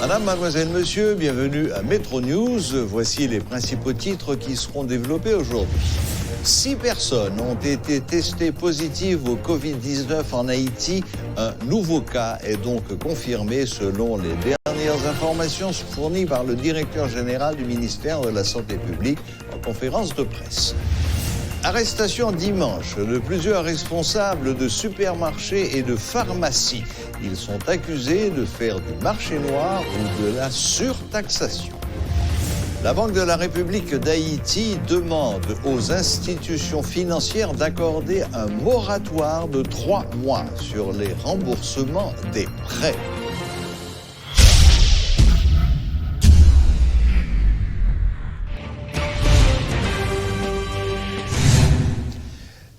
Madame, mademoiselle, monsieur, bienvenue à Metro News. Voici les principaux titres qui seront développés aujourd'hui. 6 personnes ont été testées positives au Covid-19 en Haïti. Un nouveau cas est donc confirmé selon les dernières informations fournies par le directeur général du ministère de la Santé publique en conférence de presse. Arrestation dimanche de plusieurs responsables de supermarchés et de pharmacies. Ils sont accusés de faire du marché noir ou de la surtaxation. La Banque de la République d'Haïti demande aux institutions financières d'accorder un moratoire de 3 mois sur les remboursements des prêts.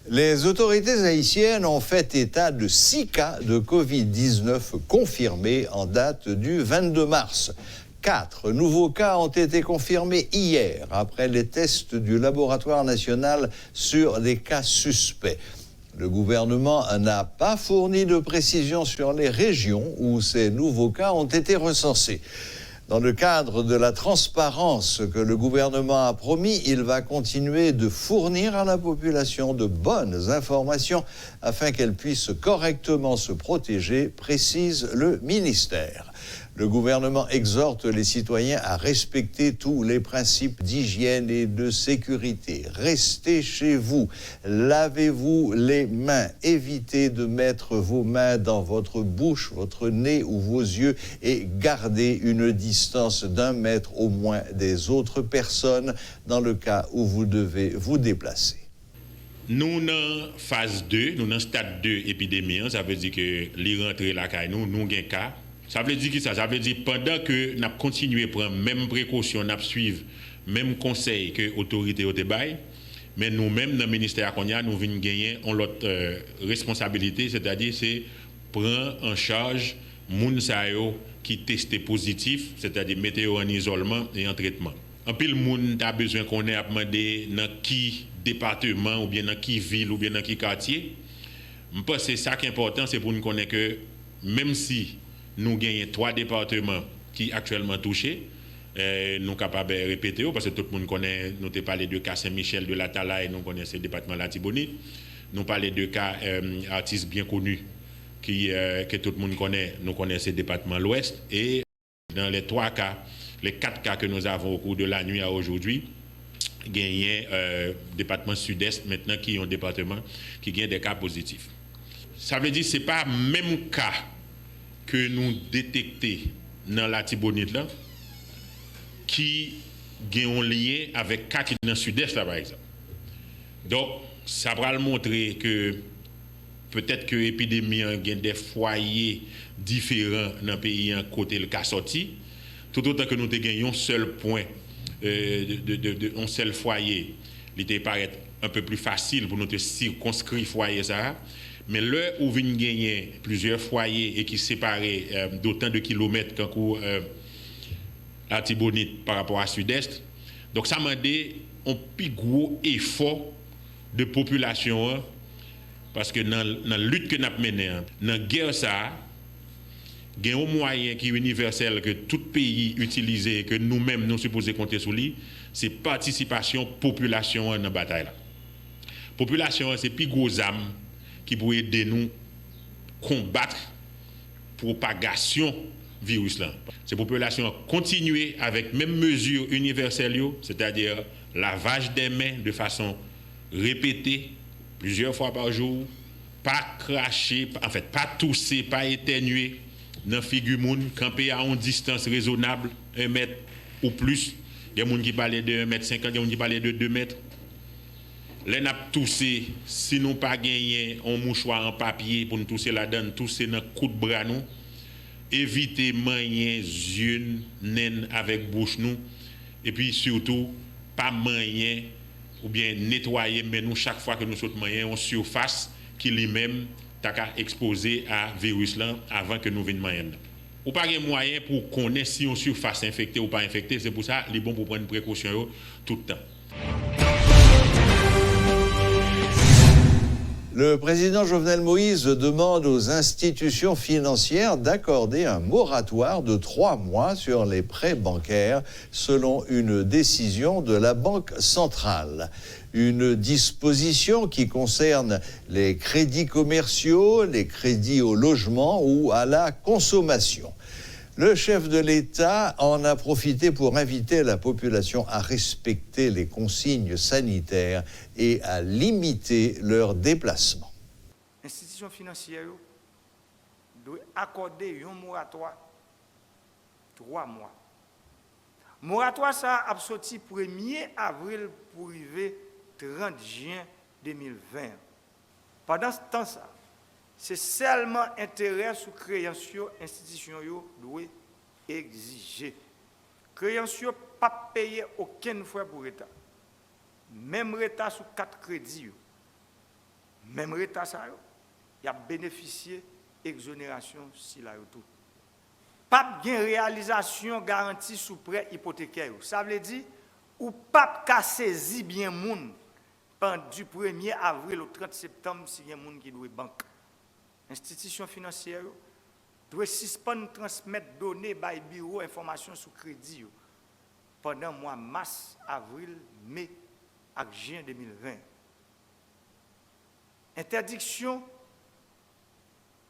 Les autorités haïtiennes ont fait état de 6 cas de Covid-19 confirmés en date du 22 mars. 4 nouveaux cas ont été confirmés hier après les tests du laboratoire national sur des cas suspects. Le gouvernement n'a pas fourni de précisions sur les régions où ces nouveaux cas ont été recensés. Dans le cadre de la transparence que le gouvernement a promis, il va continuer de fournir à la population de bonnes informations afin qu'elle puisse correctement se protéger, précise le ministère. Le gouvernement exhorte les citoyens à respecter tous les principes d'hygiène et de sécurité. Restez chez vous, lavez-vous les mains, évitez de mettre vos mains dans votre bouche, votre nez ou vos yeux et gardez une distance d'1 mètre au moins des autres personnes dans le cas où vous devez vous déplacer. Nous dans phase 2, nous dans stade 2 épidémie, ça veut dire que les rentrées là nous avons un cas. Ça veut dire que ça veut dire pendant que nous continuons à prendre même précaution, nous suivre même conseil que l'autorité au débat, mais nous-mêmes dans le ministère nous venons gagner l'autre responsabilité, c'est-à-dire c'est prendre en charge les gens qui testent positif, c'est-à-dire mettre en isolement et en traitement. En pile monde a besoin qu'on ait à demander dans qui département ou bien dans qui ville ou bien dans qui quartier. Je pense que ça qui est important, c'est pour nous connaître que même si nous gagnons 3 départements qui sont actuellement touchés, nous sommes capables de répéter, parce que tout le monde connaît, nous avons parlé de cas Saint-Michel de la Talaye, nous connaissons le département de la Tibonite, nous parlons de cas artistes bien connus que tout le monde connaît, nous connaissons le département de l'Ouest, et dans les 3 cas, les 4 cas que nous avons au cours de la nuit à aujourd'hui, gagné département sud-est maintenant qui est un département qui gagne des cas positifs. Ça veut dire que ce n'est pas le même cas que nous détectons dans la Tibonite là, qui ont un lien avec cas qui sont dans le sud-est là, par exemple. Donc, ça va montrer que peut-être que l'épidémie a des foyers différents dans le pays à côté le cas sorti, tout autant que nous avons un seul point, un seul foyer, il paraît un peu plus facile pour nous circonscrire le foyer ça. Mais là où vient gagner plusieurs foyers et qui séparent d'autant de kilomètres qu'en la Tibonite par rapport à Sud-Est, donc ça m'a dit un plus gros effort de population parce que dans la lutte que nous avons menée, dans la guerre ça, il y a un moyen qui est universel que tout pays utilise et que nous-mêmes nous supposons compter sur lui, c'est participation population dans la bataille. Population c'est plus gros âme qui pourrait aider nous combattre propagation virus là. Ces populations continuer avec même mesure universelle, c'est-à-dire lavage des mains de façon répétée plusieurs fois par jour, pas cracher, en fait pas tousser, pas éternuer dans figure moun, camper à une distance raisonnable, 1 mètre ou plus. Il y a des gens qui parlent de 1,50 m, il y a des gens qui parlent de 2 mètres. Les nappes toussées, si nous pas gagné un mouchoir en papier pour nous tousser là-dedans, tousser dans le coup de bras nous, éviter manier yeux, naine avec bouche nous, et puis surtout pas manier ou bien nettoyer mais nous chaque fois que nous sautons manier en surface qui lui-même t'a exposé à virus là avant que nous venions manier. Ou pas de moyen pour connaître si on surface infectée ou pas infectée, c'est pour ça qu'il est bon pour prendre précaution tout le temps. Le président Jovenel Moïse demande aux institutions financières d'accorder un moratoire de 3 mois sur les prêts bancaires, selon une décision de la Banque centrale. Une disposition qui concerne les crédits commerciaux, les crédits au logement ou à la consommation. Le chef de l'État en a profité pour inviter la population à respecter les consignes sanitaires et à limiter leurs déplacements. L'institution financière doit accorder un moratoire 3 mois. Moratoire ça a sorti 1er avril pour arriver 30 juin 2020. Pendant ce temps, c'est seulement intérêt sous créance institution doit exiger. Créance pas payer aucun frais pour l'État. Même l'État sous 4 crédits. Même l'État ça il a bénéficié exonération si la tout. Pas de réalisation garantie sous prêt hypothécaire. Ça veut dire ou pas qu'à saisir bien moun pendant du 1er avril au 30 septembre si y a moun qui doit banque. Institution financière doit suspendre transmettre données by bureau information sous crédit pendant mois mars, avril, mai et juin 2020. Interdiction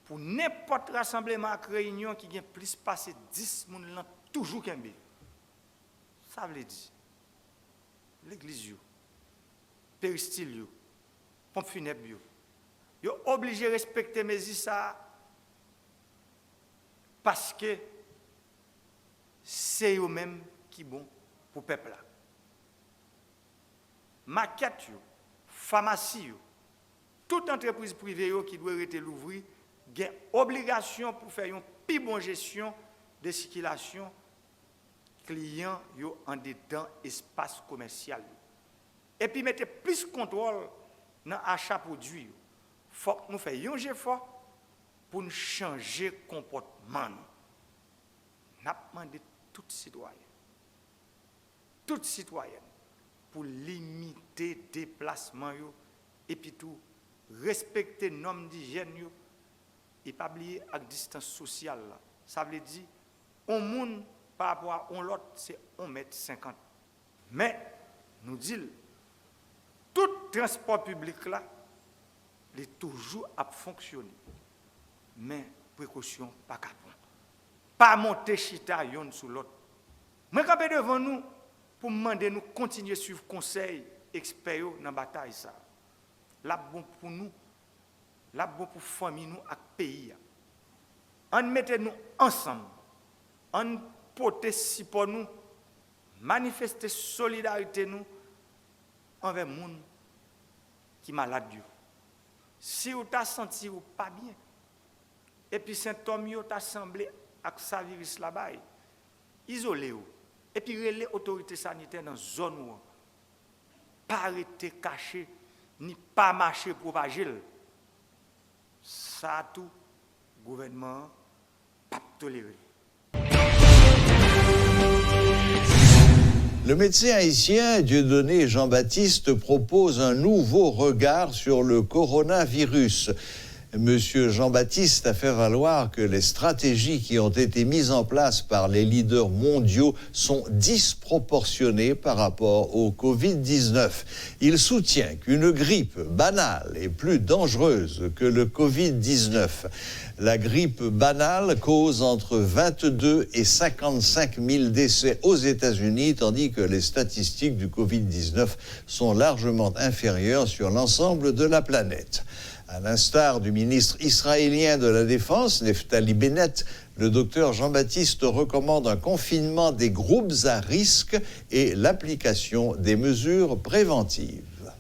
pour n'importe rassemblement à réunion qui a plus passé 10 personnes toujours qu'un bé. Ça veut dire l'église, péristyle, pompe funèbre, ils sont obligés de respecter mes ça parce que c'est eux-mêmes qui sont bons pour le peuple. Maquette, pharmacie, toute entreprise privée qui doit être l'ouvrir, a une obligation pour faire une plus bonne gestion de circulation clients en dedans espace commercial. Et puis mettre plus de contrôle dans l'achat de produits. Il faut que nous fassions un effort pour nous changer le comportement. Nous avons demandé tout citoyen, pour limiter le déplacement et puis tout, respecter les normes d'hygiène et pas oublier la distance sociale. Ça veut dire, un monde par rapport à l'autre, c'est 1,50 m. Mais, nous disons, tout transport public là, il est toujours à fonctionner. Mais, précaution, pas qu'à prendre. Pas monter chita yon sur l'autre. Moi, quand je devant nous, pour demander nous continuer à suivre conseil experts dans la bataille. Ça. Là, bon pour nous, là, bon pour la famille, nous, et le pays. On mette nous ensemble. On porte support nous, manifester solidarité nous envers les gens qui sont malades. Si vous avez senti ou pas bien, et puis symptômes vous semblé avec ce virus là-bas, isolez-vous. Et puis les autorités sanitaires dans la zone où pas arrêter caché, ni pas marcher propager. Ça tout, le gouvernement pas toléré. Le médecin haïtien Dieudonné Jean-Baptiste propose un nouveau regard sur le coronavirus. Monsieur Jean-Baptiste a fait valoir que les stratégies qui ont été mises en place par les leaders mondiaux sont disproportionnées par rapport au Covid-19. Il soutient qu'une grippe banale est plus dangereuse que le Covid-19. La grippe banale cause entre 22 et 55 000 décès aux États-Unis, tandis que les statistiques du Covid-19 sont largement inférieures sur l'ensemble de la planète. À l'instar du ministre israélien de la Défense, Neftali Bennett, le docteur Jean-Baptiste recommande un confinement des groupes à risque et l'application des mesures préventives.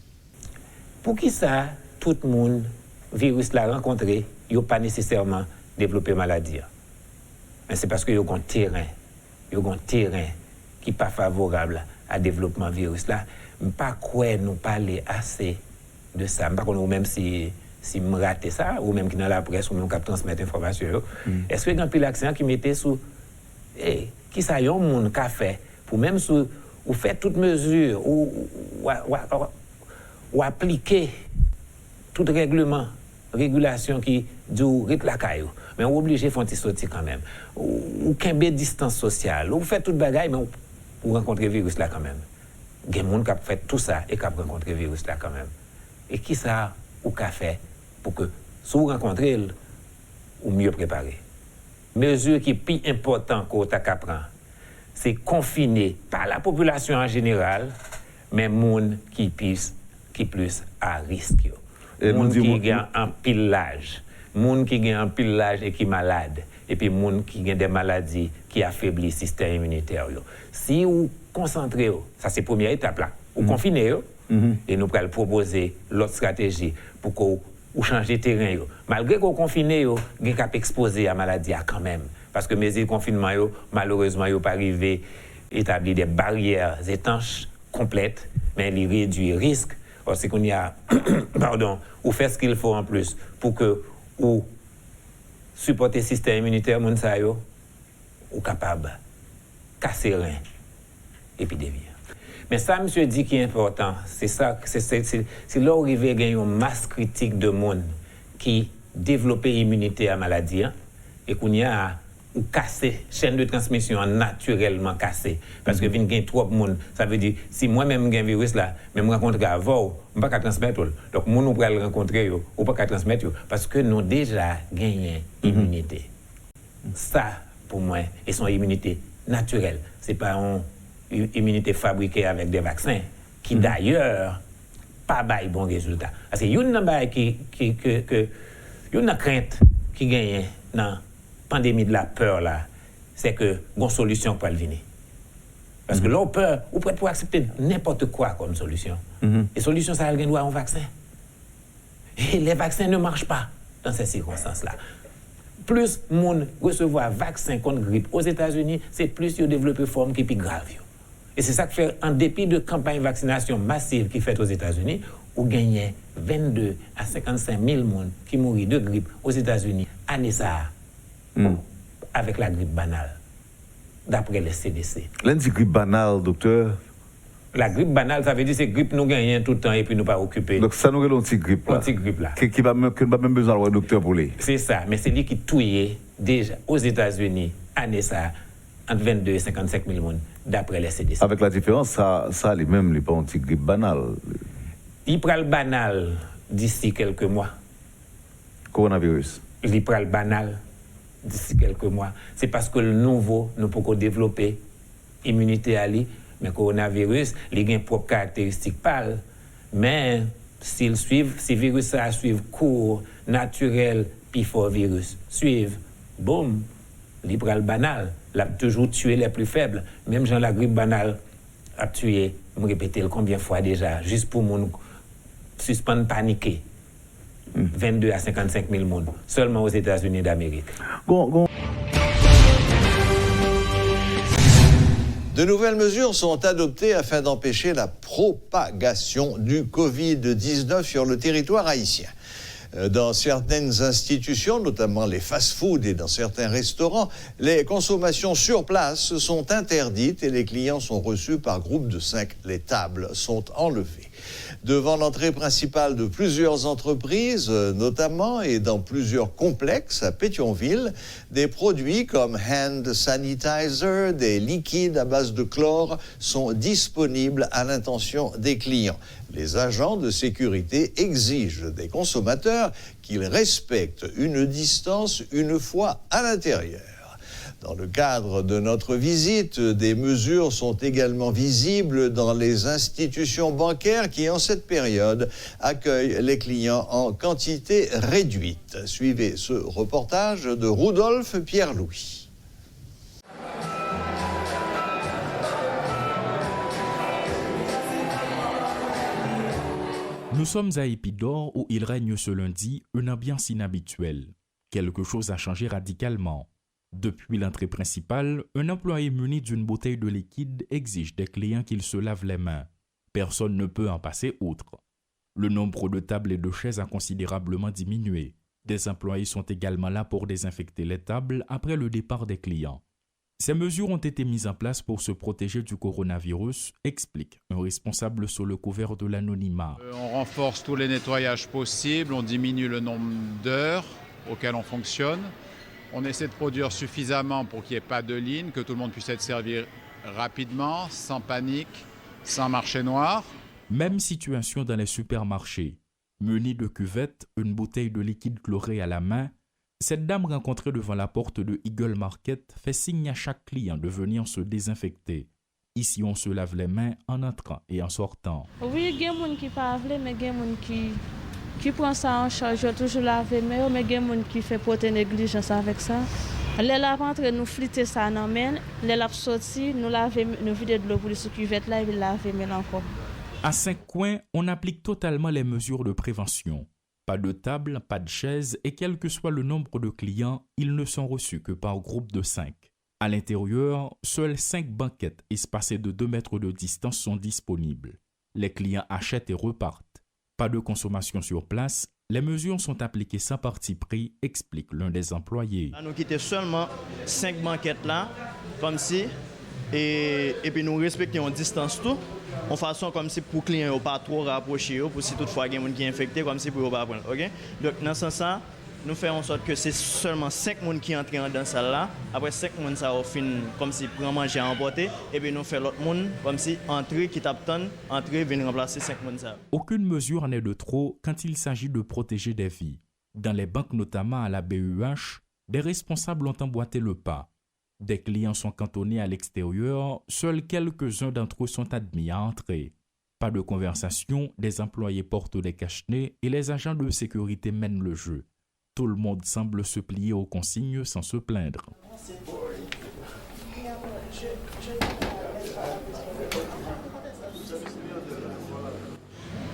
Pour qui ça, tout le monde, virus l'a rencontré, il n'a pas nécessairement développé maladie. Mais c'est parce qu'il y a un terrain qui n'est pas favorable à développement virus là. Pas quoi nous parler assez de ça. Par contre, même si me rate ça, ou même qui dans la presse, ou même qui transmettre l'information, est-ce que y a un pile accent qui mettait sous qui ça y a un monde qui a fait pour même sous ou faire toute mesure ou appliquer tout règlement, régulation qui dit rite la caillou, mais on est obligé de faire sortir quand même. Ou qu'un distance sociale, ou fait toute bagaille, mais pour rencontrer le virus là quand même. Il y a des gens qui ont fait tout ça et qui ont rencontré le virus là quand même. Et qui ça ou qu'a fait pour que si vous rencontrez ou mieux préparé. Mesure qui est plus importante qu'on t'a qu'à prendre, c'est confiner pas la population en général, mais monde qui plus à risque. Monde qui gagne en pile l'âge, monde qui gagne en pile l'âge et qui est malade, et puis monde qui gagne des maladies qui affaiblissent le système immunitaire. Si vous concentrez, ça c'est la première étape là, vous confinez, et nous allons proposer l'autre stratégie pour que vous changez de terrain. Malgré que vous confinez, vous avez exposé à la maladie quand même. Parce que mesures de confinement, malheureusement, vous pas arrivé à établir des barrières étanches complètes, mais ils réduisent le risque. C'est qu'on y a, pardon, ou faire ce qu'il faut en plus pour que vous supporter le système immunitaire, ou capable de casser l'épidémie. Mais ça, monsieur dit qui est important, c'est ça, c'est là où il y a une masse critique de monde qui développe l'immunité à la maladie, et qu'on y a ou casser chaîne de transmission naturellement cassée parce que vient trop de monde, ça veut dire si moi-même j'ai un virus là, même rencontrer avant, on pas transmettre. Donc mon on peut le rencontrer ou pas transmettre parce que nous déjà gagné immunité. Ça pour moi est son immunité naturelle, c'est pas une immunité fabriquée avec des vaccins qui d'ailleurs pas bail bon résultat. Parce que une bail qui une crainte qui gagne dans pandémie de la peur là, c'est que une solution pour le venir. Parce que l'on peur, ou prêt pour accepter n'importe quoi comme solution. Et solution ça elle doit un vaccin. Et les vaccins ne marchent pas dans ces circonstances là. Plus monde recevoir vaccin contre grippe aux États-Unis, c'est plus ils développent une forme qui est plus grave. Et c'est ça que fait en dépit de campagne de vaccination massive qui fait aux États-Unis, où gagnait 22 à 55 000 personnes qui mourent de grippe aux États-Unis année ça. Avec la grippe banale, d'après le CDC. L'anti grippe banale, docteur? La grippe banale, ça veut dire que c'est grippe nous gagnons tout le temps et puis nous pas occupés. Donc ça nous est l'anti-grippe là? L'anti-grippe là. Qui n'a pas même besoin d'avoir un docteur pour lui? C'est ça, mais c'est lui qui touillait déjà aux États-Unis, année ça, entre 22 et 55 000 personnes, d'après le CDC. Avec la différence, ça lui-même, il n'est pas anti-grippe banale. Il prend le banal d'ici quelques mois. Coronavirus? Il prend le banal d'ici quelques mois. C'est parce que le nouveau, nous pouvons développer immunité à lui, mais le coronavirus, il a une propre caractéristique pâle. Mais si le virus a suivre cours naturel, puis fort virus, suivre, boum, il prend le banal. Il a toujours tué les plus faibles. Même Jean la grippe banale a tué, je me répète combien de fois déjà, juste pour mon suspendre paniquer. 22 à 55 000 personnes, seulement aux États-Unis d'Amérique. De nouvelles mesures sont adoptées afin d'empêcher la propagation du Covid-19 sur le territoire haïtien. Dans certaines institutions, notamment les fast-foods et dans certains restaurants, les consommations sur place sont interdites et les clients sont reçus par groupe de 5. Les tables sont enlevées. Devant l'entrée principale de plusieurs entreprises, notamment et dans plusieurs complexes à Pétionville, des produits comme hand sanitizer, des liquides à base de chlore sont disponibles à l'intention des clients. Les agents de sécurité exigent des consommateurs qu'ils respectent une distance une fois à l'intérieur. Dans le cadre de notre visite, des mesures sont également visibles dans les institutions bancaires qui, en cette période, accueillent les clients en quantité réduite. Suivez ce reportage de Rudolph Pierre-Louis. Nous sommes à Épidore où il règne ce lundi une ambiance inhabituelle. Quelque chose a changé radicalement. Depuis l'entrée principale, un employé muni d'une bouteille de liquide exige des clients qu'ils se lavent les mains. Personne ne peut en passer outre. Le nombre de tables et de chaises a considérablement diminué. Des employés sont également là pour désinfecter les tables après le départ des clients. Ces mesures ont été mises en place pour se protéger du coronavirus, explique un responsable sous le couvert de l'anonymat. On renforce tous les nettoyages possibles, on diminue le nombre d'heures auxquelles on fonctionne. On essaie de produire suffisamment pour qu'il n'y ait pas de ligne, que tout le monde puisse être servi rapidement, sans panique, sans marché noir. Même situation dans les supermarchés. Muni de cuvette, une bouteille de liquide chloré à la main, cette dame rencontrée devant la porte de Eagle Market fait signe à chaque client de venir se désinfecter. Ici, on se lave les mains en entrant et en sortant. Oui, il y a des gens qui parlent, mais il y a des gens qui prennent ça en charge, toujours laver, mais il y a des gens qui font porter négligence avec ça. Les la rentrée, nous flitter ça dans main, les la sorti, nous laver, nous vider de l'eau pour les cuvettes là et laver mais encore. À Saint-Coin, on applique totalement les mesures de prévention. Pas de table, pas de chaise et quel que soit le nombre de clients, ils ne sont reçus que par groupe de 5. À l'intérieur, seules 5 banquettes espacées de 2 mètres de distance sont disponibles. Les clients achètent et repartent. Pas de consommation sur place, les mesures sont appliquées sans parti pris, explique l'un des employés. Nous quittons seulement 5 banquettes là, comme si, et puis nous respectons une distance tout. En façon comme si pour les clients ne pas trop rapprocher, pour si toutefois il y a des gens qui sont infectés, comme si pour ne pas prendre. Okay? Donc dans ce sens, nous faisons en sorte que c'est seulement 5 personnes qui entrent dans cette salle là. Après 5 personnes, ça fin comme si pour manger à emporter. Et puis nous faisons l'autre monde comme si entrer, qui t'attendent, entrer, venir remplacer 5 personnes. Aucune mesure n'est de trop quand il s'agit de protéger des vies. Dans les banques, notamment à la BUH, des responsables ont emboîté le pas. Des clients sont cantonnés à l'extérieur, seuls quelques-uns d'entre eux sont admis à entrer. Pas de conversation, des employés portent des cache-nez et les agents de sécurité mènent le jeu. Tout le monde semble se plier aux consignes sans se plaindre.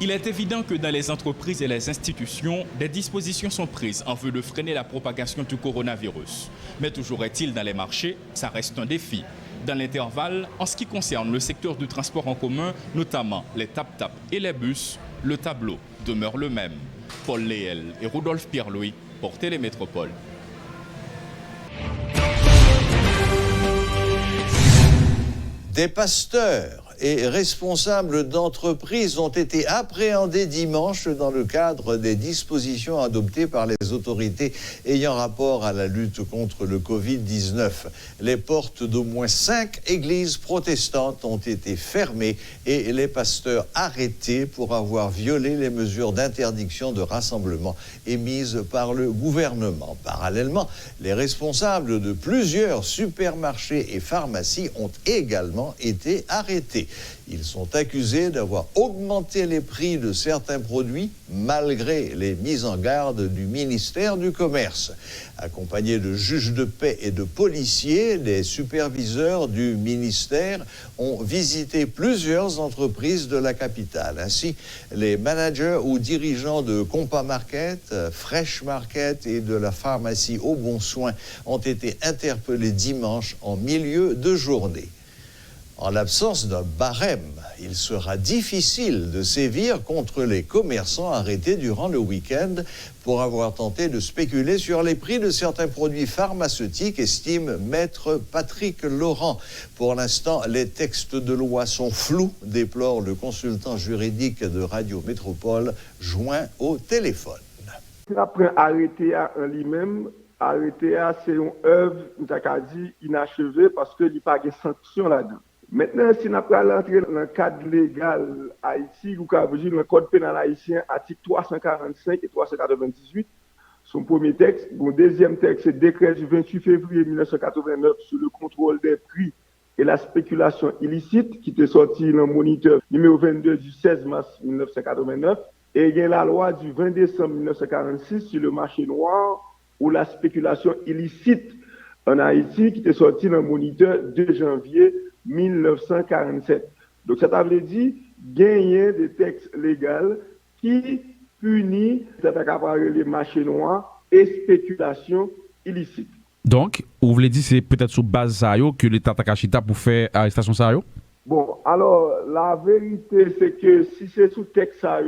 Il est évident que dans les entreprises et les institutions, des dispositions sont prises en vue de freiner la propagation du coronavirus. Mais toujours est-il, dans les marchés, ça reste un défi. Dans l'intervalle, en ce qui concerne le secteur du transport en commun, notamment les tap-tap et les bus, le tableau demeure le même. Paul Léel et Rodolphe Pierre-Louis pour Télémétropole. Des pasteurs et responsables d'entreprises ont été appréhendés dimanche dans le cadre des dispositions adoptées par les autorités ayant rapport à la lutte contre le Covid-19. Les portes d'au moins 5 églises protestantes ont été fermées et les pasteurs arrêtés pour avoir violé les mesures d'interdiction de rassemblement émises par le gouvernement. Parallèlement, les responsables de plusieurs supermarchés et pharmacies ont également été arrêtés. Ils sont accusés d'avoir augmenté les prix de certains produits malgré les mises en garde du ministère du Commerce. Accompagnés de juges de paix et de policiers, les superviseurs du ministère ont visité plusieurs entreprises de la capitale. Ainsi, les managers ou dirigeants de Compa Market, Fresh Market et de la pharmacie Au Bon Soin ont été interpellés dimanche en milieu de journée. En l'absence d'un barème, il sera difficile de sévir contre les commerçants arrêtés durant le week-end pour avoir tenté de spéculer sur les prix de certains produits pharmaceutiques, estime Maître Patrick Laurent. Pour l'instant, les textes de loi sont flous, déplore le consultant juridique de Radio Métropole, joint au téléphone. Après arrêter en lui-même, arrêter c'est une œuvre, nous avons dit, inachevée parce qu'il n'y a pas de sanction là-dedans. Maintenant, si nous allons entrer dans le cadre légal Haïti, nous avons vu le code pénal haïtien, article 345 et 398, son premier texte. Mon deuxième texte, c'est le décret du 28 février 1989 sur le contrôle des prix et la spéculation illicite, qui était sorti dans le moniteur numéro 22 du 16 mars 1989. Et il y a la loi du 20 décembre 1946 sur le marché noir ou la spéculation illicite en Haïti, qui était sorti dans le moniteur 2 janvier 1947. Donc, ça veut dire gagner des textes légaux qui punissent les marchés noirs et spéculation illicite. Donc, vous voulez dire c'est peut-être sur base ça que l'État Takachita pour faire arrestation ça? Bon, alors, la vérité, c'est que si c'est sous texte ça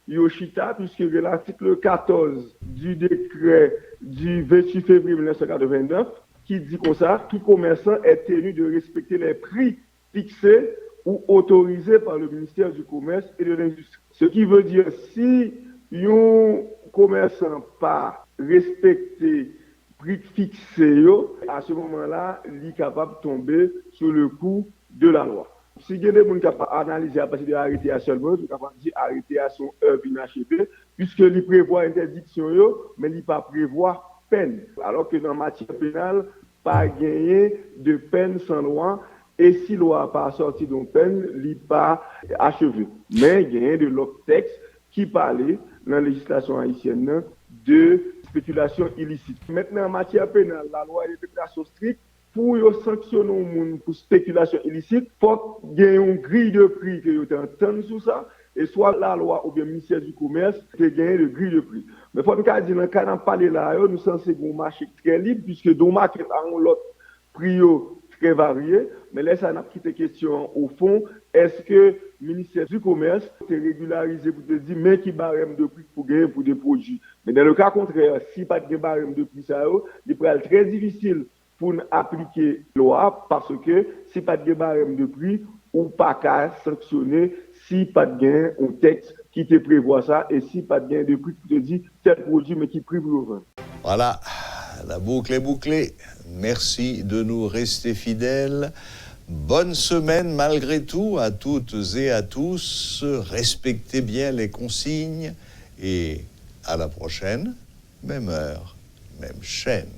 Yoshita, puisque l'article 14 du décret du 28 février 1989, qui dit comme ça, tout commerçant est tenu de respecter les prix fixés ou autorisés par le ministère du Commerce et de l'Industrie. Ce qui veut dire, si un commerçant pas respecté prix fixé, à ce moment-là, il est capable de tomber sous le coup de la loi. Si il y a des gens qui ont analysé à partir de l'arrêté à seulement, ils sont capables de dire arrêté à son œuvre inachevée, puisqu'il prévoit interdiction, mais il ne pas prévoit peine. Alors que dans la matière pénale, pas gagner de peine sans loi, et si la loi n'a pas sorti d'une peine, il n'est pas achevé. Mais il y a de l'autre texte qui parlait dans la législation haïtienne de spéculation illicite. Maintenant, en matière pénale, la loi est de façon stricte. Pour sanctionner un monde pour spéculation illicite, il faut qu'il y ait une grille de prix que vous entendez sur ça, et soit la loi ou bien le ministère du Commerce qui a gagné de grille de prix. Mais il faut nous dire, dans le cas d'en parler là, nous sommes censés un marché très libre, puisque dans le marché, on a l'autre prix très varié. Mais là, ça n'a pas quitté question au fond. Est-ce que le ministère du Commerce est régularisé pour te dire, mais qui barème de prix pour gagner pour des produits? Mais dans le cas contraire, si pas de barème de prix, ça, il est très difficile pour appliquer la loi parce que si pas de barème de prix, ou pas qu'à sanctionner si pas de gain un texte qui te prévoit ça et si pas de gain de prix qui te dit tel produit mais qui prive le vin. Voilà, la boucle est bouclée. Merci de nous rester fidèles. Bonne semaine malgré tout à toutes et à tous. Respectez bien les consignes et à la prochaine, même heure, même chaîne.